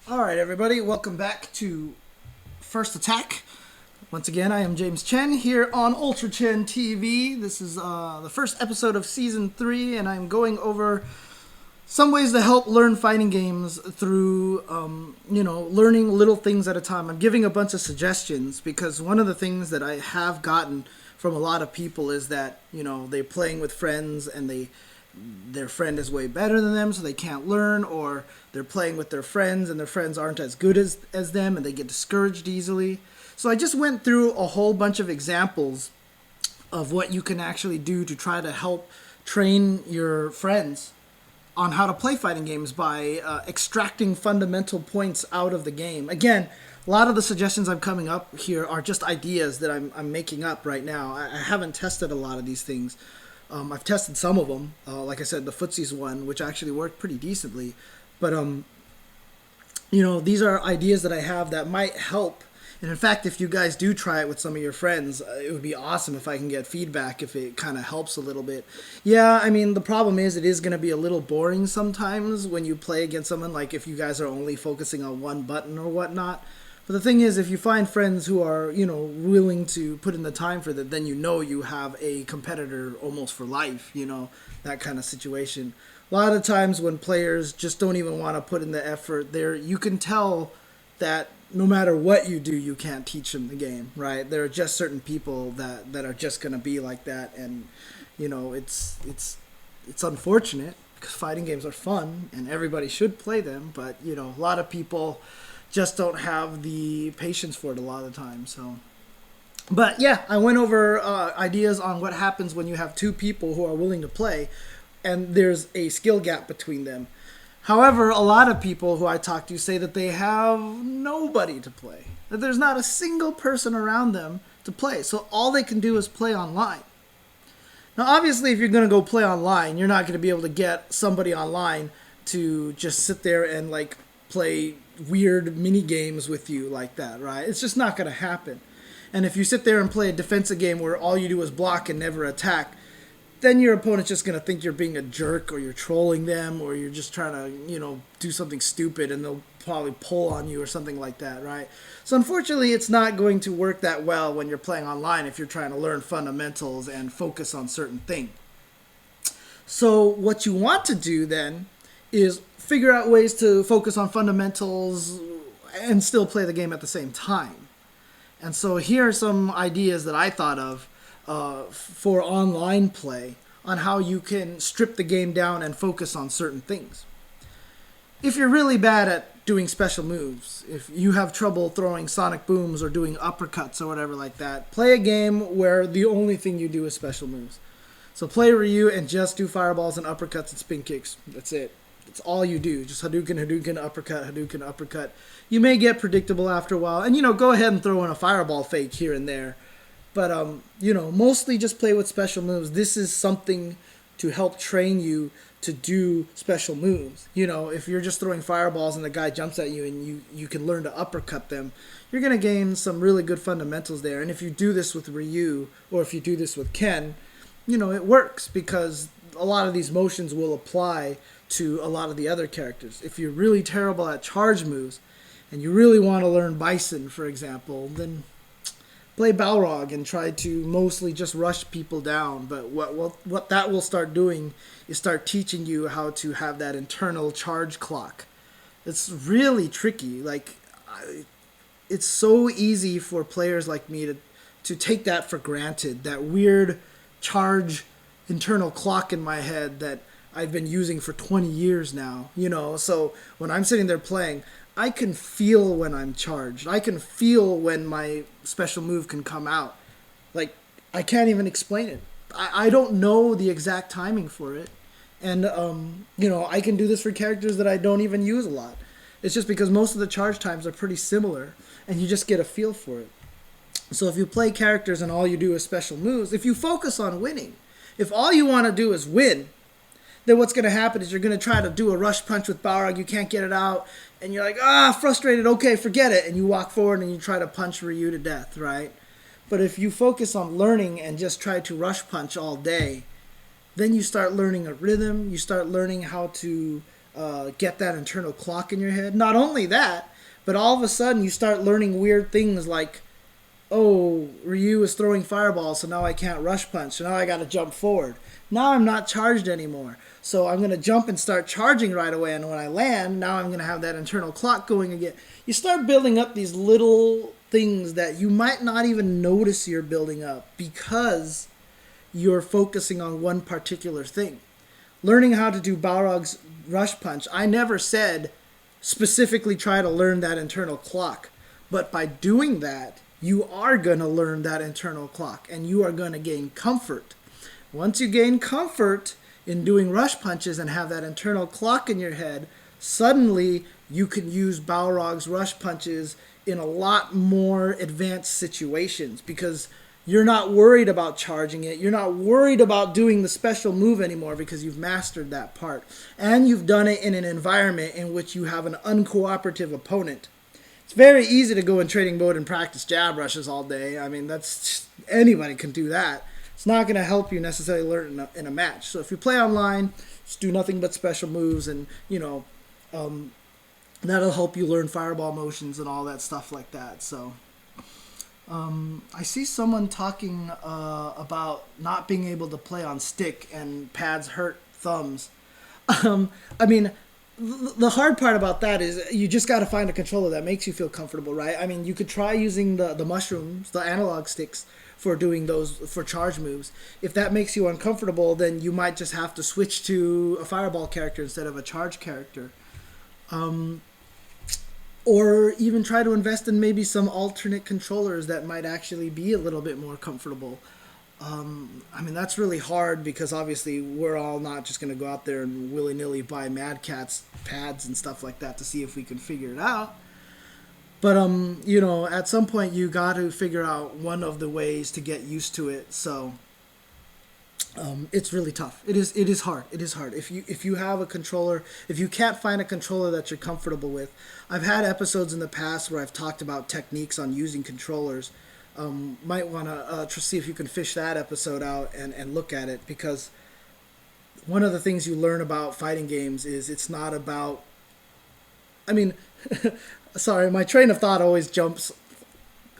Alright everybody, welcome back to First Attack. Once again, I am James Chen here on UltraChenTV. This is the first episode of Season 3, and I'm going over some ways to help learn fighting games through, learning little things at a time. I'm giving a bunch of suggestions because one of the things that I have gotten from a lot of people is that, they're playing with friends and their friend is way better than them, so they can't learn, or they're playing with their friends and their friends aren't as good as them and they get discouraged easily. So I just went through a whole bunch of examples of what you can actually do to try to help train your friends on how to play fighting games by extracting fundamental points out of the game. Again, a lot of the suggestions I'm coming up here are just ideas that I'm making up right now. I haven't tested a lot of these things. I've tested some of them, like I said, the footsies one, which actually worked pretty decently. But, these are ideas that I have that might help. And in fact, if you guys do try it with some of your friends, it would be awesome if I can get feedback if it kind of helps a little bit. Yeah, I mean, the problem is it is going to be a little boring sometimes when you play against someone, like if you guys are only focusing on one button or whatnot. But the thing is, if you find friends who are, willing to put in the time for that, then you have a competitor almost for life, that kind of situation. A lot of times when players just don't even want to put in the effort, you can tell that no matter what you do, you can't teach them the game, right? There are just certain people that are just going to be like that, and, it's unfortunate because fighting games are fun and everybody should play them, but, a lot of people just don't have the patience for it a lot of the time. So, but yeah, I went over ideas on what happens when you have two people who are willing to play and there's a skill gap between them. However, a lot of people who I talk to say that they have nobody to play, that there's not a single person around them to play, so all they can do is play online. Now obviously if you're going to go play online, you're not going to be able to get somebody online to just sit there and play weird mini games with you like that, right? It's just not going to happen. And if you sit there and play a defensive game where all you do is block and never attack, then your opponent's just going to think you're being a jerk, or you're trolling them, or you're just trying to, do something stupid, and they'll probably pull on you or something like that, right? So unfortunately, it's not going to work that well when you're playing online if you're trying to learn fundamentals and focus on certain things. So what you want to do then is figure out ways to focus on fundamentals and still play the game at the same time. And so here are some ideas that I thought of for online play on how you can strip the game down and focus on certain things. If you're really bad at doing special moves, if you have trouble throwing sonic booms or doing uppercuts or whatever like that, play a game where the only thing you do is special moves. So play Ryu and just do fireballs and uppercuts and spin kicks. That's it. It's all you do. Just Hadouken, uppercut, Hadouken, uppercut. You may get predictable after a while. And, go ahead and throw in a fireball fake here and there. But, mostly just play with special moves. This is something to help train you to do special moves. If you're just throwing fireballs and the guy jumps at you and you can learn to uppercut them, you're going to gain some really good fundamentals there. And if you do this with Ryu or if you do this with Ken, it works because a lot of these motions will apply to a lot of the other characters. If you're really terrible at charge moves and you really want to learn Bison, for example, then play Balrog and try to mostly just rush people down. But what that will start doing is start teaching you how to have that internal charge clock. It's really tricky. It's so easy for players like me to take that for granted, that weird charge internal clock in my head that I've been using for 20 years now, so when I'm sitting there playing, I can feel when I'm charged. I can feel when my special move can come out. I can't even explain it. I don't know the exact timing for it. And, I can do this for characters that I don't even use a lot. It's just because most of the charge times are pretty similar, and you just get a feel for it. So if you play characters and all you do is special moves, if you focus on winning, if all you want to do is win, then what's going to happen is you're going to try to do a rush punch with Balrog, you can't get it out, and you're frustrated, okay, forget it, and you walk forward and you try to punch Ryu to death, right? But if you focus on learning and just try to rush punch all day, then you start learning a rhythm, you start learning how to get that internal clock in your head. Not only that, but all of a sudden you start learning weird things like, oh, Ryu is throwing fireballs, so now I can't rush punch, so now I got to jump forward. Now I'm not charged anymore, so I'm going to jump and start charging right away, and when I land, now I'm going to have that internal clock going again. You start building up these little things that you might not even notice you're building up because you're focusing on one particular thing. Learning how to do Balrog's rush punch, I never said specifically try to learn that internal clock, but by doing that, you are going to learn that internal clock, and you are going to gain comfort. Once you gain comfort in doing rush punches and have that internal clock in your head, suddenly you can use Balrog's rush punches in a lot more advanced situations because you're not worried about charging it. You're not worried about doing the special move anymore because you've mastered that part. And you've done it in an environment in which you have an uncooperative opponent. It's very easy to go in training mode and practice jab rushes all day. I mean, anybody can do that. It's not going to help you necessarily learn in a match. So if you play online, just do nothing but special moves, and that'll help you learn fireball motions and all that stuff like that. So I see someone talking about not being able to play on stick and pads hurt thumbs. I mean, the hard part about that is you just got to find a controller that makes you feel comfortable, right? I mean, you could try using the mushrooms, the analog sticks, for doing those, for charge moves. If that makes you uncomfortable, then you might just have to switch to a fireball character instead of a charge character. Or even try to invest in maybe some alternate controllers that might actually be a little bit more comfortable. I mean, that's really hard because obviously we're all not just going to go out there and willy-nilly buy Mad Catz pads and stuff like that to see if we can figure it out. But, at some point you got to figure out one of the ways to get used to it. So it's really tough. It is hard. It is hard. If you have a controller, if you can't find a controller that you're comfortable with, I've had episodes in the past where I've talked about techniques on using controllers. Might want to see if you can fish that episode out and look at it, because one of the things you learn about fighting games is it's not about, I mean, sorry, my train of thought always jumps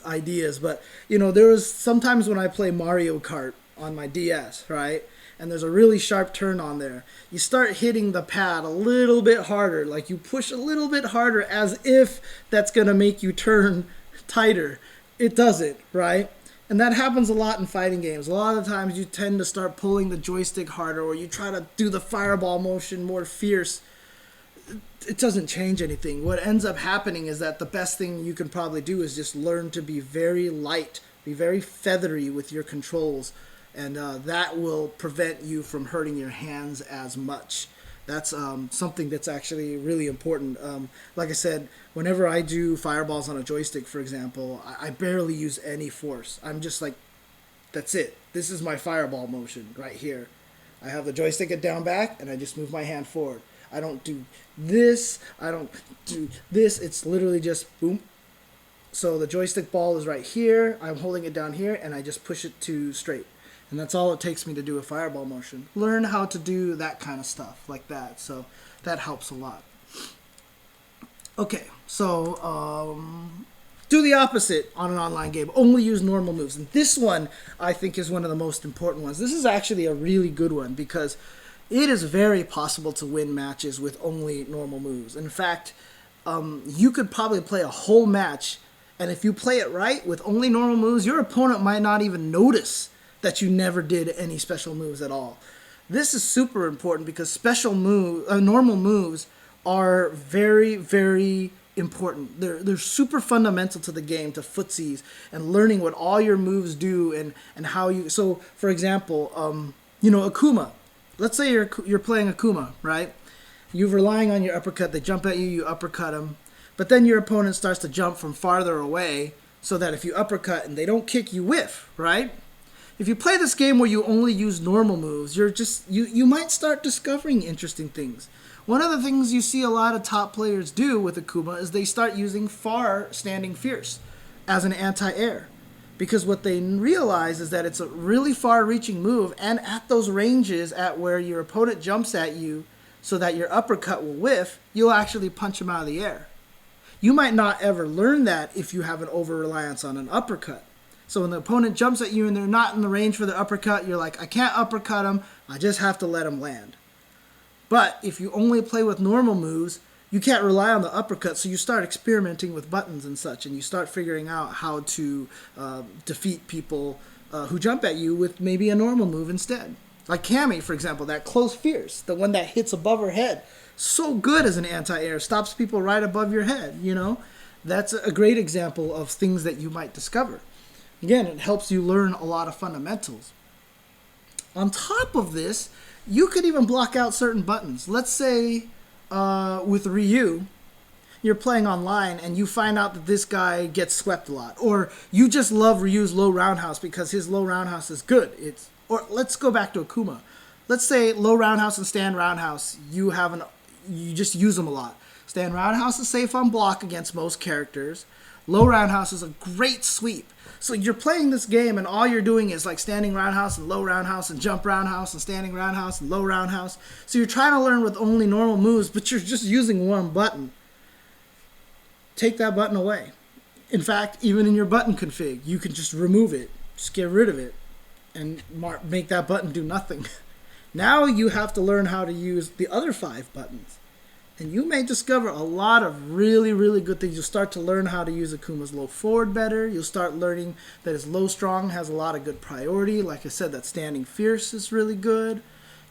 ideas, but, there was sometimes when I play Mario Kart on my DS, right? And there's a really sharp turn on there. You start hitting the pad a little bit harder, like you push a little bit harder as if that's going to make you turn tighter. It doesn't, right? And that happens a lot in fighting games. A lot of the times you tend to start pulling the joystick harder, or you try to do the fireball motion more fierce. It doesn't change anything. What ends up happening is that the best thing you can probably do is just learn to be very light, be very feathery with your controls, and that will prevent you from hurting your hands as much. That's something that's actually really important. Like I said, whenever I do fireballs on a joystick, for example, I barely use any force. I'm just like, that's it. This is my fireball motion right here. I have the joystick at down back, and I just move my hand forward. I don't do this. I don't do this. It's literally just boom. So the joystick ball is right here. I'm holding it down here, and I just push it to straight. And that's all it takes me to do a fireball motion. Learn how to do that kind of stuff like that. So that helps a lot. Okay, so do the opposite on an online game. Only use normal moves. And this one, I think, is one of the most important ones. This is actually a really good one because it is very possible to win matches with only normal moves. In fact, you could probably play a whole match, and if you play it right with only normal moves, your opponent might not even notice that you never did any special moves at all. This is super important because normal moves are very, very important. They're super fundamental to the game, to footsies, and learning what all your moves do and how you. So, for example, Akuma. Let's say you're playing Akuma, right? You're relying on your uppercut. They jump at you, you uppercut them, but then your opponent starts to jump from farther away, so that if you uppercut and they don't kick, you whiff, right? If you play this game where you only use normal moves, you might start discovering interesting things. One of the things you see a lot of top players do with Akuma is they start using far standing fierce as an anti-air. Because what they realize is that it's a really far-reaching move, and at those ranges at where your opponent jumps at you, so that your uppercut will whiff, you'll actually punch him out of the air. You might not ever learn that if you have an over-reliance on an uppercut. So when the opponent jumps at you and they're not in the range for the uppercut, you're like, I can't uppercut him, I just have to let him land. But if you only play with normal moves, you can't rely on the uppercut, so you start experimenting with buttons and such, and you start figuring out how to defeat people who jump at you with maybe a normal move instead. Like Cammy, for example, that close fierce, the one that hits above her head. So good as an anti-air, stops people right above your head, you know? That's a great example of things that you might discover. Again, it helps you learn a lot of fundamentals. On top of this, you could even block out certain buttons. Let's say with Ryu, you're playing online and you find out that this guy gets swept a lot. Or you just love Ryu's low roundhouse because his low roundhouse is good. Or let's go back to Akuma. Let's say low roundhouse and stand roundhouse, you just use them a lot. Stand roundhouse is safe on block against most characters. Low roundhouse is a great sweep. So you're playing this game and all you're doing is like standing roundhouse and low roundhouse and jump roundhouse and standing roundhouse and low roundhouse. So you're trying to learn with only normal moves, but you're just using one button. Take that button away. In fact, even in your button config, you can just remove it, just get rid of it, and make that button do nothing. Now you have to learn how to use the other 5 buttons. And you may discover a lot of really, really good things. You'll start to learn how to use Akuma's low forward better. You'll start learning that his low strong has a lot of good priority. Like I said, that standing fierce is really good.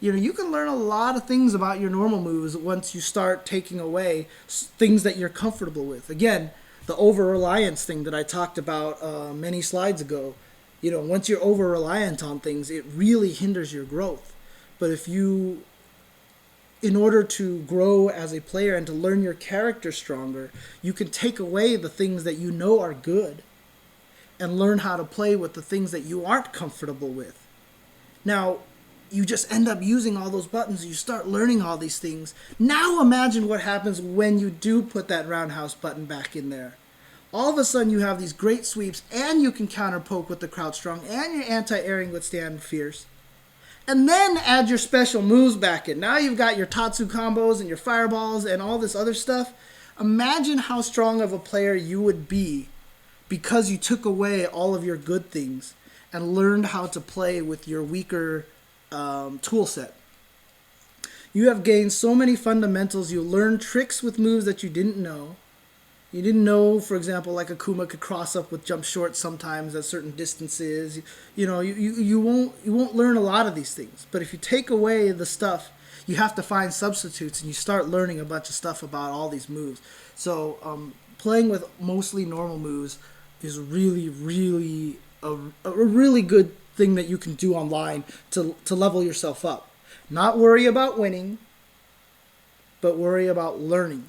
You know, you can learn a lot of things about your normal moves once you start taking away things that you're comfortable with. Again, the over-reliance thing that I talked about many slides ago. You know, once you're over-reliant on things, it really hinders your growth. But if you, in order to grow as a player and to learn your character stronger, you can take away the things that you know are good and learn how to play with the things that you aren't comfortable with. Now, you just end up using all those buttons. You start learning all these things. Now imagine what happens when you do put that roundhouse button back in there. All of a sudden you have these great sweeps and you can counter poke with the crouch strong and you're anti-airing with stand fierce. And then add your special moves back in. Now you've got your Tatsu combos and your fireballs and all this other stuff. Imagine how strong of a player you would be because you took away all of your good things and learned how to play with your weaker tool set. You have gained so many fundamentals. You learn tricks with moves that you didn't know. You didn't know, for example, like Akuma could cross up with jump short sometimes at certain distances. You know, you won't learn a lot of these things. But if you take away the stuff, you have to find substitutes, and you start learning a bunch of stuff about all these moves. So playing with mostly normal moves is really, really a really good thing that you can do online to level yourself up. Not worry about winning, but worry about learning,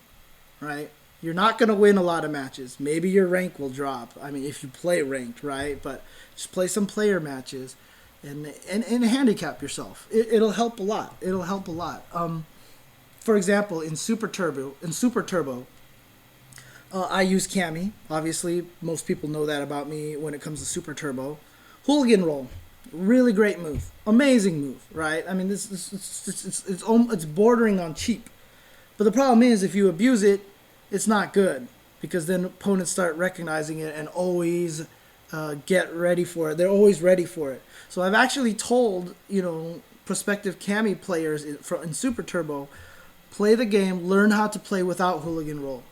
right? You're not going to win a lot of matches. Maybe your rank will drop. I mean, if you play ranked, right? But just play some player matches and handicap yourself. It'll help a lot. It'll help a lot. For example, in Super Turbo, I use Cammy. Obviously, most people know that about me when it comes to Super Turbo. Hooligan roll. Really great move. Amazing move, right? I mean, it's bordering on cheap. But the problem is, if you abuse it, it's not good, because then opponents start recognizing it and always get ready for it. They're always ready for it. So I've actually told, you know, prospective Cammy players in Super Turbo, play the game, learn how to play without hooligan roll.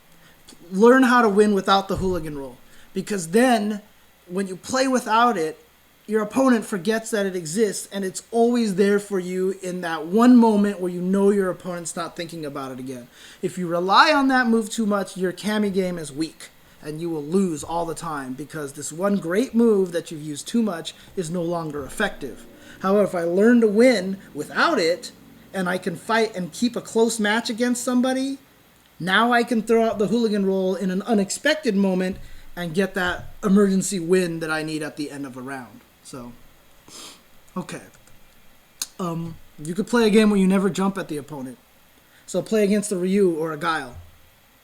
Learn how to win without the hooligan roll. Because then, when you play without it, your opponent forgets that it exists, and it's always there for you in that one moment where you know your opponent's not thinking about it again. If you rely on that move too much, your Cammy game is weak, and you will lose all the time because this one great move that you've used too much is no longer effective. However, if I learn to win without it, and I can fight and keep a close match against somebody, now I can throw out the hooligan roll in an unexpected moment and get that emergency win that I need at the end of a round. So, okay. You could play a game where you never jump at the opponent. So play against a Ryu or a Guile.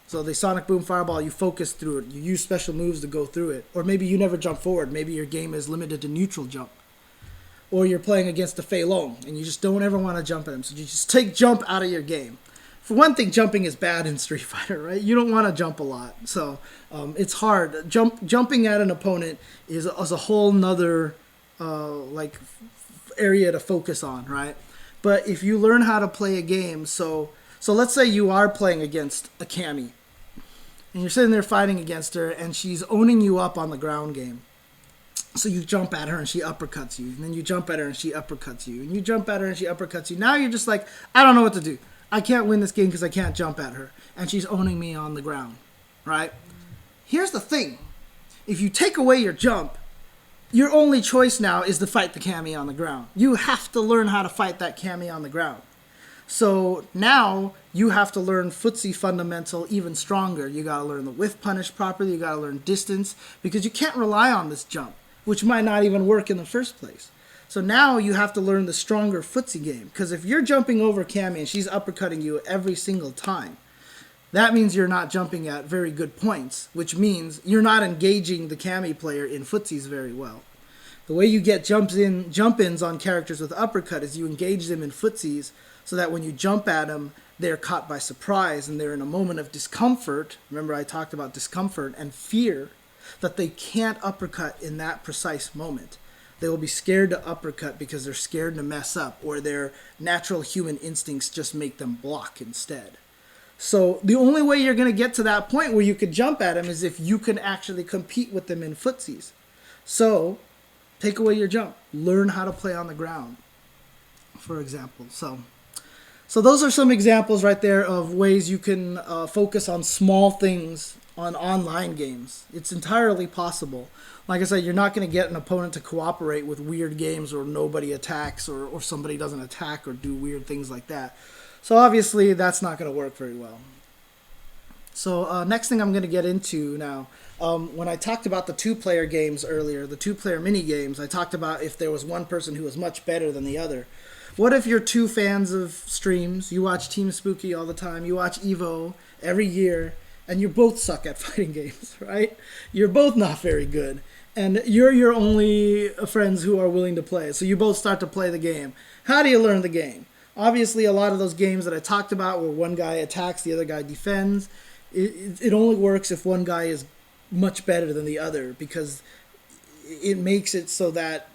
So they Sonic Boom Fireball, you focus through it. You use special moves to go through it. Or maybe you never jump forward. Maybe your game is limited to neutral jump. or you're playing against a Fei Long and you just don't ever want to jump at him. So you just take jump out of your game. For one thing, jumping is bad in Street Fighter, right? You don't want to jump a lot. So it's hard. Jumping at an opponent is a whole nother area to focus on, right? But if you learn how to play a game, so let's say you are playing against a Cammy, and you're sitting there fighting against her, and she's owning you up on the ground game. So you jump at her and she uppercuts you, and then you jump at her and she uppercuts you, and you jump at her and she uppercuts you. Now you're just like, I don't know what to do. I can't win this game because I can't jump at her, and she's owning me on the ground, right? Here's the thing. If you take away your jump, your only choice now is to fight the Cammy on the ground. You have to learn how to fight that Cammy on the ground. So now you have to learn footsie fundamental even stronger. You got to learn the whiff punish properly. You got to learn distance, because you can't rely on this jump, which might not even work in the first place. So now you have to learn the stronger footsie game, because if you're jumping over Cammy and she's uppercutting you every single time, that means you're not jumping at very good points, which means you're not engaging the Cammy player in footsies very well. The way you get jump-ins on characters with uppercut is you engage them in footsies so that when you jump at them, they're caught by surprise and they're in a moment of discomfort. Remember, I talked about discomfort and fear, that they can't uppercut in that precise moment. They will be scared to uppercut because they're scared to mess up, or their natural human instincts just make them block instead. So the only way you're going to get to that point where you could jump at them is if you can actually compete with them in footsies. So take away your jump. Learn how to play on the ground, for example. So those are some examples right there of ways you can focus on small things on online games. It's entirely possible. Like I said, you're not going to get an opponent to cooperate with weird games where nobody attacks or somebody doesn't attack or do weird things like that. So obviously that's not going to work very well. So next thing I'm going to get into now, when I talked about the two-player games earlier, the two-player mini-games, I talked about if there was one person who was much better than the other. What if you're two fans of streams, you watch Team Spooky all the time, you watch Evo every year, and you both suck at fighting games, right? You're both not very good, and you're your only friends who are willing to play. So you both start to play the game. How do you learn the game? Obviously, a lot of those games that I talked about where one guy attacks, the other guy defends, it only works if one guy is much better than the other, because it makes it so that,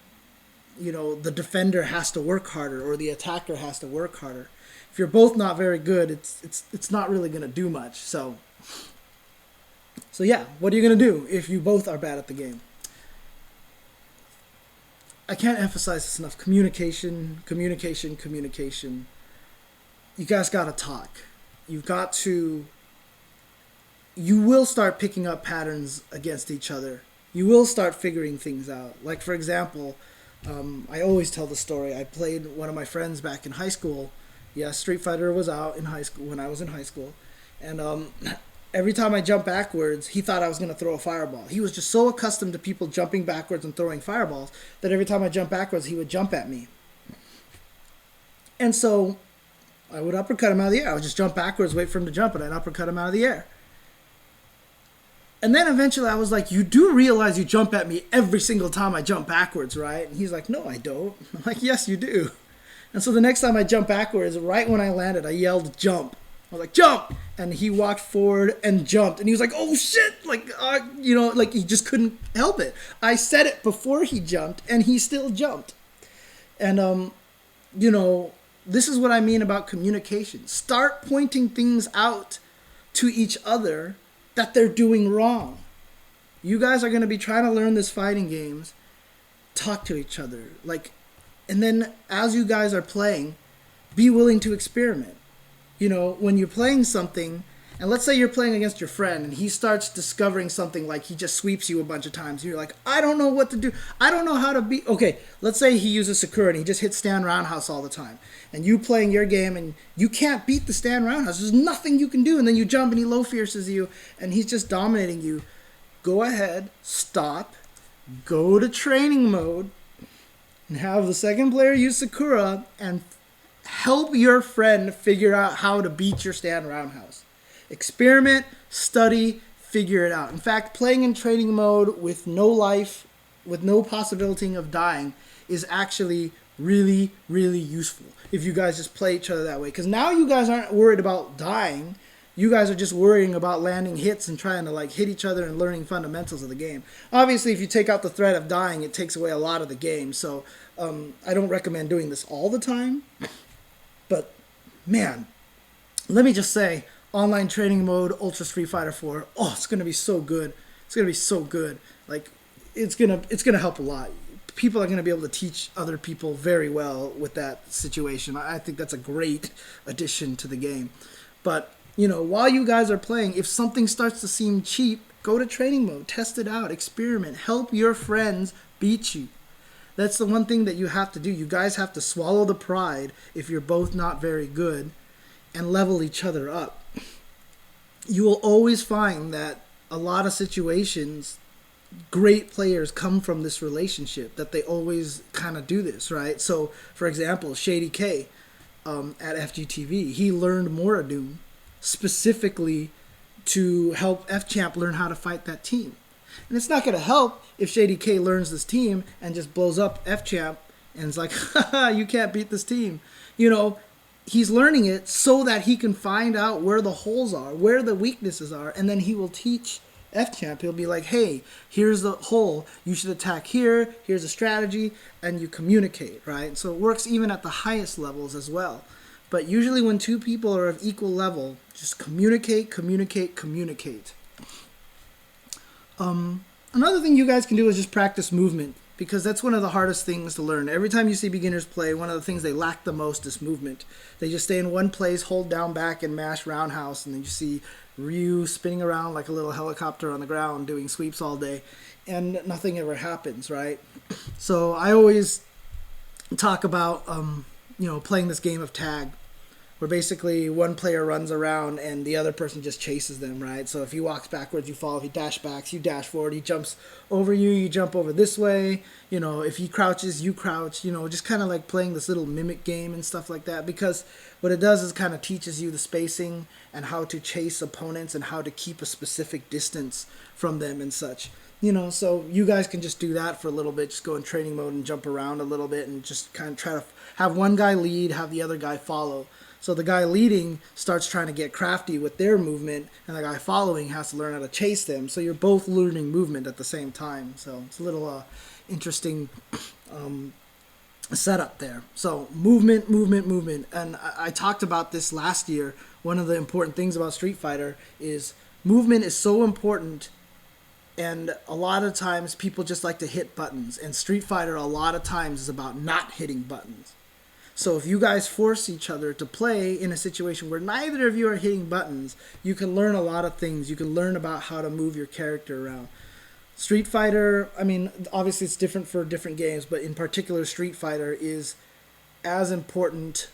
you know, the defender has to work harder or the attacker has to work harder. If you're both not very good, it's not really going to do much. So yeah, what are you going to do if you both are bad at the game? I can't emphasize this enough. Communication. You guys got to talk. You will start picking up patterns against each other. You will start figuring things out. Like, for example, I always tell the story. I played one of my friends back in high school. Yeah, Street Fighter was out in high school when I was in high school. And every time I jumped backwards, he thought I was going to throw a fireball. He was just so accustomed to people jumping backwards and throwing fireballs that every time I jumped backwards, he would jump at me. And so I would uppercut him out of the air. I would just jump backwards, wait for him to jump, and I'd uppercut him out of the air. And then eventually I was like, you do realize you jump at me every single time I jump backwards, right? And he's like, no, I don't. I'm like, yes, you do. And so the next time I jumped backwards, right when I landed, I yelled, jump. I was like, jump! And he walked forward and jumped. And he was like, oh, shit! Like, like he just couldn't help it. I said it before he jumped, and he still jumped. And, this is what I mean about communication. Start pointing things out to each other that they're doing wrong. You guys are going to be trying to learn this fighting games. Talk to each other. And then as you guys are playing, be willing to experiment. You know, when you're playing something, and let's say you're playing against your friend, and he starts discovering something like he just sweeps you a bunch of times. And you're like, I don't know what to do. I don't know how to be... Okay, let's say he uses Sakura, and he just hits stand roundhouse all the time. And you playing your game, and you can't beat the stand roundhouse. There's nothing you can do. And then you jump, and he low fierces you, and he's just dominating you. Go ahead, stop, go to training mode, and have the second player use Sakura, and help your friend figure out how to beat your stand roundhouse. Experiment, study, figure it out. In fact, playing in training mode with no life, with no possibility of dying, is actually really, really useful if you guys just play each other that way. Because now you guys aren't worried about dying. You guys are just worrying about landing hits and trying to like hit each other and learning fundamentals of the game. Obviously, if you take out the threat of dying, it takes away a lot of the game. So I don't recommend doing this all the time. But man, let me just say, online training mode, Ultra Street Fighter 4, oh, it's gonna be so good. It's gonna be so good. Like, it's gonna help a lot. People are gonna be able to teach other people very well with that situation. I think that's a great addition to the game. But you know, while you guys are playing, if something starts to seem cheap, go to training mode, test it out, experiment, help your friends beat you. That's the one thing that you have to do. You guys have to swallow the pride if you're both not very good and level each other up. You will always find that a lot of situations, great players come from this relationship, that they always kind of do this, right? So, for example, Shady K at FGTV, he learned Moradun specifically to help F-Champ learn how to fight that team. And it's not going to help if Shady K learns this team and just blows up F-Champ and is like, haha, you can't beat this team. You know, he's learning it so that he can find out where the holes are, where the weaknesses are, and then he will teach F-Champ. He'll be like, hey, here's the hole. You should attack here. Here's a strategy. And you communicate, right? So it works even at the highest levels as well. But usually when two people are of equal level, just communicate, communicate, communicate. Another thing you guys can do is just practice movement, because that's one of the hardest things to learn. Every time you see beginners play, one of the things they lack the most is movement. They just stay in one place, hold down back, and mash roundhouse, and then you see Ryu spinning around like a little helicopter on the ground doing sweeps all day, and nothing ever happens, right? So I always talk about playing this game of tag, where basically one player runs around and the other person just chases them, right? So if he walks backwards, you follow. If he dash backs, you dash forward. He jumps over you, you jump over this way. You know, if he crouches, you crouch. You know, just kind of like playing this little mimic game and stuff like that. Because what it does is kind of teaches you the spacing and how to chase opponents and how to keep a specific distance from them and such. You know, so you guys can just do that for a little bit. Just go in training mode and jump around a little bit and just kind of try to have one guy lead, have the other guy follow. So the guy leading starts trying to get crafty with their movement, and the guy following has to learn how to chase them. So you're both learning movement at the same time. So it's a little interesting setup there. So movement, movement, movement. And I talked about this last year. One of the important things about Street Fighter is movement is so important. And a lot of times people just like to hit buttons. And Street Fighter a lot of times is about not hitting buttons. So if you guys force each other to play in a situation where neither of you are hitting buttons, you can learn a lot of things. You can learn about how to move your character around. Street Fighter, I mean, obviously it's different for different games, but in particular Street Fighter is as important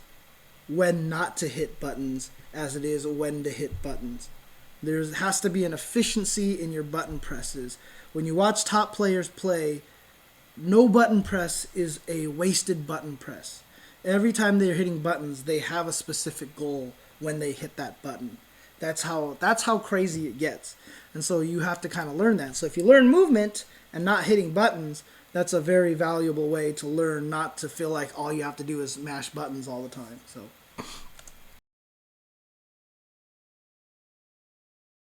when not to hit buttons as it is when to hit buttons. There has to be an efficiency in your button presses. When you watch top players play, no button press is a wasted button press. Every time they're hitting buttons, they have a specific goal when they hit that button. That's how crazy it gets. And so you have to kind of learn that. So if you learn movement and not hitting buttons, that's a very valuable way to learn not to feel like all you have to do is mash buttons all the time. So